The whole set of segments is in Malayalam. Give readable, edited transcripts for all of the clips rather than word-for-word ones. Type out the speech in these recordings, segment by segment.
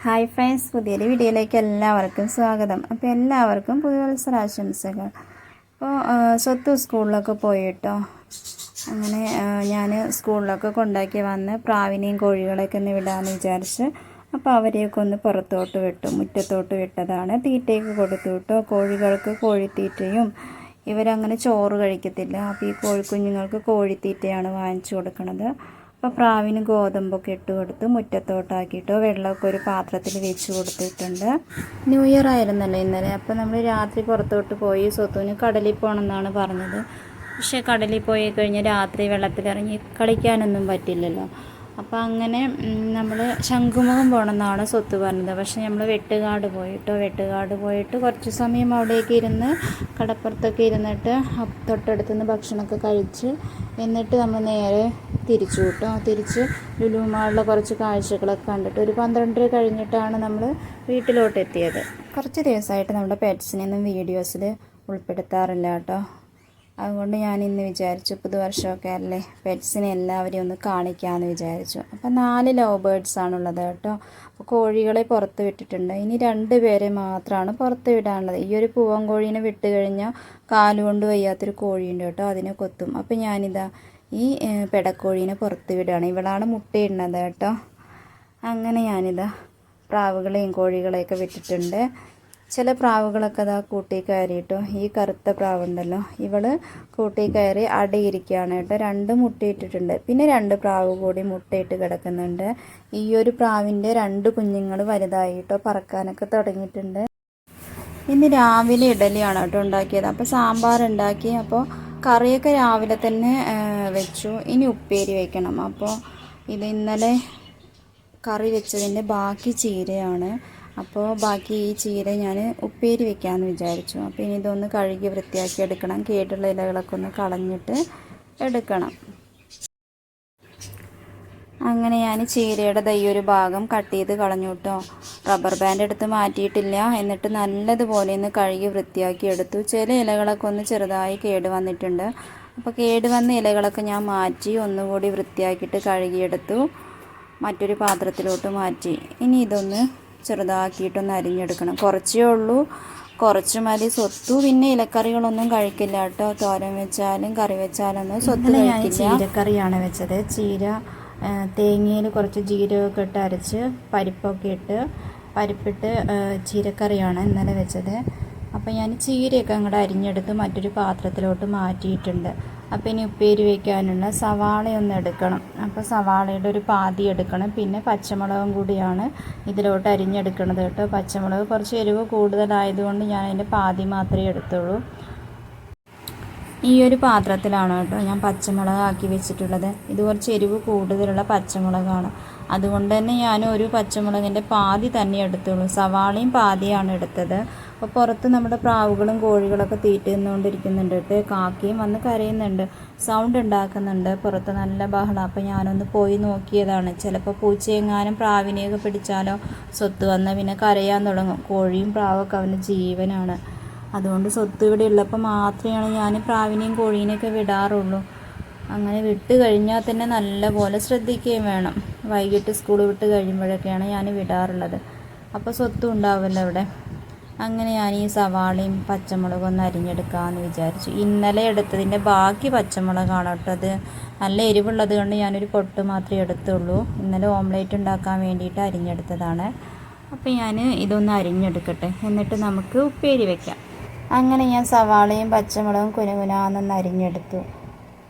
ഹായ് ഫ്രണ്ട്സ്, പുതിയൊരു വീഡിയോയിലേക്ക് എല്ലാവർക്കും സ്വാഗതം. അപ്പോൾ എല്ലാവർക്കും പുതുവത്സരാശംസകൾ. അപ്പോൾ സ്വത്ത് സ്കൂളിലൊക്കെ പോയിട്ടോ, അങ്ങനെ ഞാൻ സ്കൂളിലൊക്കെ കൊണ്ടാക്കി വന്ന് പ്രാവിനെയും കോഴികളെയൊക്കെ ഒന്ന് വിടാമെന്ന് വിചാരിച്ച് അപ്പോൾ അവരെയൊക്കെ ഒന്ന് പുറത്തോട്ട് വിട്ടു, മുറ്റത്തോട്ട് വിട്ടതാണ്. തീറ്റയൊക്കെ കൊടുത്തു വിട്ടോ. കോഴികൾക്ക് കോഴിത്തീറ്റയും, ഇവരങ്ങനെ ചോറ് കഴിക്കത്തില്ല. അപ്പോൾ ഈ കോഴിക്കുഞ്ഞുങ്ങൾക്ക് കോഴിത്തീറ്റയാണ് വാങ്ങിച്ചു കൊടുക്കുന്നത്. അപ്പോൾ പ്രാവിന് ഗോതമ്പൊക്കെ ഇട്ട് കൊടുത്ത് മുറ്റത്തോട്ടാക്കിയിട്ടോ വെള്ളമൊക്കെ ഒരു പാത്രത്തിൽ വെച്ച് കൊടുത്തിട്ടുണ്ട്. ന്യൂ ഇയർ ആയിരുന്നല്ലോ ഇന്നലെ. അപ്പോൾ നമ്മൾ രാത്രി പുറത്തോട്ട് പോയി. സ്വത്തുവിന് കടലിൽ പോകണമെന്നാണ് പറഞ്ഞത്. പക്ഷേ കടലിൽ പോയി കഴിഞ്ഞാൽ രാത്രി വെള്ളത്തിലിറങ്ങി കളിക്കാനൊന്നും പറ്റില്ലല്ലോ. അപ്പോൾ അങ്ങനെ നമ്മൾ ശംഖുമുഖം പോകണമെന്നാണ് സ്വത്ത് പറഞ്ഞത്. പക്ഷേ നമ്മൾ വെട്ടുകാട് പോയിട്ട് കുറച്ച് സമയം അവിടേക്ക് ഇരുന്ന് കടപ്പുറത്തൊക്കെ ഇരുന്നിട്ട് തൊട്ടടുത്തുനിന്ന് ഭക്ഷണമൊക്കെ കഴിച്ച് എന്നിട്ട് നമ്മൾ നേരെ തിരിച്ച് ലുലു മാളിലെ കുറച്ച് കാഴ്ചകളൊക്കെ കണ്ടിട്ട് ഒരു 12 കഴിഞ്ഞിട്ടാണ് നമ്മൾ വീട്ടിലോട്ട് എത്തിയത്. കുറച്ച് ദിവസമായിട്ട് നമ്മുടെ പെറ്റ്സിനെയൊന്നും വീഡിയോസിൽ ഉൾപ്പെടുത്താറില്ല കേട്ടോ. അതുകൊണ്ട് ഞാൻ ഇന്ന് വിചാരിച്ചു, പുതുവർഷമൊക്കെ അല്ലേ, പെറ്റ്സിനെ എല്ലാവരെയും ഒന്ന് കാണിക്കാമെന്ന് വിചാരിച്ചു. അപ്പോൾ 4 ലവ് ബേർഡ്സാണുള്ളത് കേട്ടോ. അപ്പോൾ കോഴികളെ പുറത്ത് വിട്ടിട്ടുണ്ട്. ഇനി 2 പേരെ മാത്രമാണ് പുറത്ത് വിടാനുള്ളത്. ഈ ഒരു പൂവൻ കോഴീനെ വിട്ട് കഴിഞ്ഞാൽ കാലുകൊണ്ട് വയ്യാത്തൊരു കോഴിയുണ്ട് കേട്ടോ, അതിനെ കൊത്തും. അപ്പോൾ ഞാനിതാ ഈ പെടക്കോഴീനെ പുറത്ത് വിടുകയാണ്. ഇവളാണ് മുട്ടയിടുന്നത് കേട്ടോ. അങ്ങനെ ഞാനിതാ പ്രാവുകളെയും കോഴികളെയൊക്കെ വിട്ടിട്ടുണ്ട്. ചില പ്രാവുകളൊക്കെ അതാ കൂട്ടി കയറി കേട്ടോ. ഈ കറുത്ത പ്രാവുണ്ടല്ലോ, ഇവള് കൂട്ടി കയറി അടയിരിക്കുകയാണ് കേട്ടോ. 2 മുട്ടയിട്ടിട്ടുണ്ട്. പിന്നെ 2 പ്രാവ് കൂടി മുട്ടയിട്ട് കിടക്കുന്നുണ്ട്. ഈ ഒരു പ്രാവിൻ്റെ 2 കുഞ്ഞുങ്ങൾ വലുതായി കേട്ടോ, പറക്കാനൊക്കെ തുടങ്ങിയിട്ടുണ്ട്. ഇന്ന് രാവിലെ ഇഡലിയാണ് കേട്ടോ ഉണ്ടാക്കിയത്. അപ്പോൾ സാമ്പാർ ഉണ്ടാക്കി. അപ്പോൾ കറിയൊക്കെ രാവിലെ തന്നെ വെച്ചു. ഇനി ഉപ്പേരി വയ്ക്കണം. അപ്പോൾ ഇത് ഇന്നലെ കറി വെച്ചതിൻ്റെ ബാക്കി ചീരയാണ്. അപ്പോൾ ബാക്കി ഈ ചീര ഞാൻ ഉപ്പേരി വെക്കാമെന്ന് വിചാരിച്ചു. അപ്പോൾ ഇനി ഇതൊന്ന് കഴുകി വൃത്തിയാക്കി എടുക്കണം. കേടുള്ള ഇലകളൊക്കെ ഒന്ന് കളഞ്ഞിട്ട് എടുക്കണം. അങ്ങനെ ഞാൻ ചീരയുടെ ഈ ഒരു ഭാഗം കട്ട് ചെയ്ത് കളഞ്ഞു കേട്ടോ. റബ്ബർ ബാൻഡ് എടുത്ത് മാറ്റിയിട്ടില്ല. എന്നിട്ട് നല്ലതുപോലെ ഒന്ന് കഴുകി വൃത്തിയാക്കി എടുത്തു. ചില ഇലകളൊക്കെ ഒന്ന് ചെറുതായി കേട് വന്നിട്ടുണ്ട്. അപ്പോൾ കേട് വന്ന ഇലകളൊക്കെ ഞാൻ മാറ്റി ഒന്നുകൂടി വൃത്തിയാക്കിയിട്ട് കഴുകിയെടുത്തു. മറ്റൊരു പാത്രത്തിലോട്ട് മാറ്റി. ഇനി ഇതൊന്ന് ചെറുതാക്കിയിട്ടൊന്ന് അരിഞ്ഞെടുക്കണം. കുറച്ചേ ഉള്ളൂ, കുറച്ച് മതി. സ്വത്തു പിന്നെ ഇലക്കറികളൊന്നും കഴിക്കില്ല കേട്ടോ. തോരൻ വെച്ചാലും കറി വെച്ചാലൊന്നും സ്വത്ത് കഴിക്കില്ല. ചീരക്കറിയാണ് വെച്ചത്. ചീര തേങ്ങയിൽ കുറച്ച് ജീരകമൊക്കെ ഇട്ട് അരച്ച് പരിപ്പിട്ട് ചീരക്കറിയാണ് ഇന്നലെ വെച്ചത്. അപ്പോൾ ഞാൻ ചീരയൊക്കെ അങ്ങോട്ട് അരിഞ്ഞെടുത്ത് മറ്റൊരു പാത്രത്തിലോട്ട് മാറ്റിയിട്ടുണ്ട്. അപ്പോൾ ഇനി ഉപ്പേരി വയ്ക്കാനുള്ള സവാളയൊന്ന് എടുക്കണം. അപ്പോൾ സവാളയുടെ ഒരു പാതി എടുക്കണം. പിന്നെ പച്ചമുളകും കൂടിയാണ് ഇതിലോട്ട് അരിഞ്ഞെടുക്കുന്നത് കേട്ടോ. പച്ചമുളക് കുറച്ച് എരിവ് കൂടുതലായതുകൊണ്ട് ഞാൻ അതിൻ്റെ പാതി മാത്രമേ എടുത്തുള്ളൂ. ഈ ഒരു പാത്രത്തിലാണ് കേട്ടോ ഞാൻ പച്ചമുളക് ആക്കി വെച്ചിട്ടുള്ളത്. ഇത് കുറച്ച് എരിവ് കൂടുതലുള്ള പച്ചമുളകാണ്. അതുകൊണ്ട് തന്നെ ഞാൻ ഒരു പച്ചമുളകിൻ്റെ പാതി തന്നെ എടുത്തുള്ളൂ. സവാളയും പാതിയാണ് എടുത്തത്. അപ്പോൾ പുറത്ത് നമ്മുടെ പ്രാവുകളും കോഴികളൊക്കെ തീറ്റ തിന്നുകൊണ്ടിരിക്കുന്നുണ്ട് കേട്ടോ. കാക്കയും വന്ന് കരയുന്നുണ്ട്, സൗണ്ട് ഉണ്ടാക്കുന്നുണ്ട്. പുറത്ത് നല്ല ബഹളം. അപ്പോൾ ഞാനൊന്ന് പോയി നോക്കിയതാണ്. ചിലപ്പോൾ പൂച്ചയെങ്ങാനും പ്രാവിനെയൊക്കെ പിടിച്ചാലോ സ്വത്ത് വന്ന് പിന്നെ കരയാൻ തുടങ്ങും. കോഴിയും പ്രാവൊക്കെ അവൻ്റെ ജീവനാണ്. അതുകൊണ്ട് സ്വത്ത് ഇവിടെ ഉള്ളപ്പോൾ മാത്രമാണ് ഞാൻ പ്രാവിനെയും കോഴീനെയൊക്കെ വിടാറുള്ളൂ. അങ്ങനെ വിട്ട് കഴിഞ്ഞാൽ തന്നെ നല്ലപോലെ ശ്രദ്ധിക്കുകയും വേണം. വൈകിട്ട് സ്കൂൾ വിട്ട് കഴിയുമ്പോഴൊക്കെയാണ് ഞാൻ വിടാറുള്ളത്. അപ്പോൾ സ്വത്തും ഉണ്ടാവില്ല ഇവിടെ. അങ്ങനെ ഞാൻ ഈ സവാളയും പച്ചമുളകും ഒന്ന് അരിഞ്ഞെടുക്കാമെന്ന് വിചാരിച്ചു. ഇന്നലെ എടുത്തതിൻ്റെ ബാക്കി പച്ചമുളകാണ് കേട്ടോ. അത് നല്ല എരിവുള്ളത് കൊണ്ട് ഞാനൊരു പൊട്ട് മാത്രമേ എടുത്തുള്ളൂ. ഇന്നലെ ഓംലേറ്റ് ഉണ്ടാക്കാൻ വേണ്ടിയിട്ട് അരിഞ്ഞെടുത്തതാണ്. അപ്പോൾ ഞാൻ ഇതൊന്ന് അരിഞ്ഞെടുക്കട്ടെ, എന്നിട്ട് നമുക്ക് ഉപ്പേരി വയ്ക്കാം. അങ്ങനെ ഞാൻ സവാളയും പച്ചമുളകും കുനുകുനാന്നൊന്ന് അരിഞ്ഞെടുത്തു.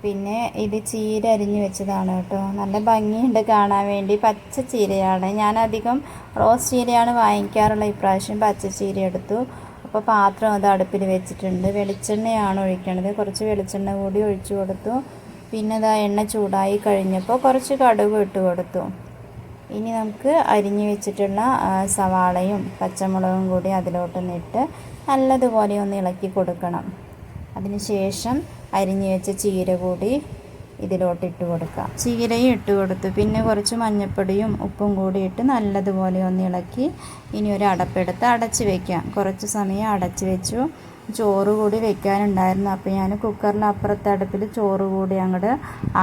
പിന്നെ ഇത് ചീര അരിഞ്ഞ് വെച്ചതാണ് കേട്ടോ. നല്ല ഭംഗിയുണ്ട് കാണാൻ വേണ്ടി. പച്ച ചീരയാണ്. ഞാൻ അധികം റോസ് ചീരയാണ് വാങ്ങിക്കാറുള്ളത്. ഇപ്രാവശ്യം പച്ച ചീര എടുത്തു. അപ്പോൾ പാത്രം അത് അടുപ്പിൽ വെച്ചിട്ടുണ്ട്. വെളിച്ചെണ്ണയാണ് ഒഴിക്കണത്. കുറച്ച് വെളിച്ചെണ്ണ കൂടി ഒഴിച്ചു കൊടുത്തു. പിന്നെ ഇതാ എണ്ണ ചൂടായി കഴിഞ്ഞപ്പോൾ കുറച്ച് കടുക് ഇട്ട് കൊടുത്തു. ഇനി നമുക്ക് അരിഞ്ഞു വെച്ചിട്ടുള്ള സവാളയും പച്ചമുളകും കൂടി അതിലോട്ടൊന്നിട്ട് നല്ലതുപോലെ ഒന്ന് ഇളക്കി കൊടുക്കണം. അതിനുശേഷം അരിഞ്ഞു വെച്ച ചീര കൂടി ഇതിലോട്ടിട്ട് കൊടുക്കാം. ചീരയും ഇട്ട് കൊടുത്തു. പിന്നെ കുറച്ച് മഞ്ഞൾപ്പൊടിയും ഉപ്പും കൂടി ഇട്ട് നല്ലതുപോലെ ഒന്ന് ഇളക്കി ഇനി ഒരു അടപ്പെടുത്ത് അടച്ച് വയ്ക്കാം. കുറച്ച് സമയം അടച്ച് വെച്ചു. ചോറ് കൂടി വെക്കാനുണ്ടായിരുന്നു. അപ്പോൾ ഞാൻ കുക്കറിൽ അപ്പുറത്തെ അടുപ്പിൽ ചോറ് കൂടി അങ്ങോട്ട്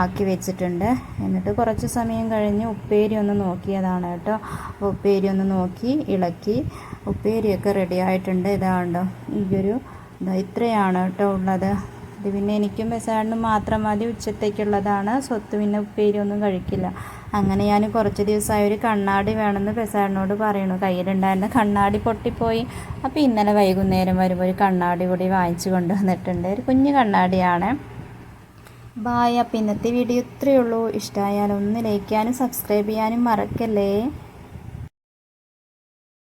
ആക്കി വെച്ചിട്ടുണ്ട്. എന്നിട്ട് കുറച്ച് സമയം കഴിഞ്ഞ് ഉപ്പേരി ഒന്ന് നോക്കിയതാണ് കേട്ടോ. അപ്പോൾ ഉപ്പേരി ഒന്ന് നോക്കി ഇളക്കി ഉപ്പേരിയൊക്കെ റെഡി ആയിട്ടുണ്ട്. ഇതാണ്ടോ ഇത്രയാണ് കേട്ടോ ഉള്ളത്. ഇത് പിന്നെ എനിക്കും ബസാറിനും മാത്രം മതി, ഉച്ചത്തേക്കുള്ളതാണ്. സ്വത്ത് പിന്നെ ഉപ്പേരി ഒന്നും കഴിക്കില്ല. അങ്ങനെ ഞാൻ കുറച്ച് ദിവസമായി ഒരു കണ്ണാടി വേണമെന്ന് ബസാറിനോട് പറയണു. കയ്യിലുണ്ടായിരുന്ന കണ്ണാടി പൊട്ടിപ്പോയി. അപ്പോൾ ഇന്നലെ വൈകുന്നേരം വരുമ്പോൾ ഒരു കണ്ണാടി കൂടി വാങ്ങിച്ചു കൊണ്ടുവന്നിട്ടുണ്ട്. ഒരു കുഞ്ഞു കണ്ണാടിയാണ്. ബായ്. അപ്പോൾ ഇന്നത്തെ വീഡിയോ ഇത്രയേ ഉള്ളൂ. ഇഷ്ടമായാൽ ഒന്ന് ലൈക്ക് ചെയ്യാനും സബ്സ്ക്രൈബ് ചെയ്യാനും മറക്കല്ലേ.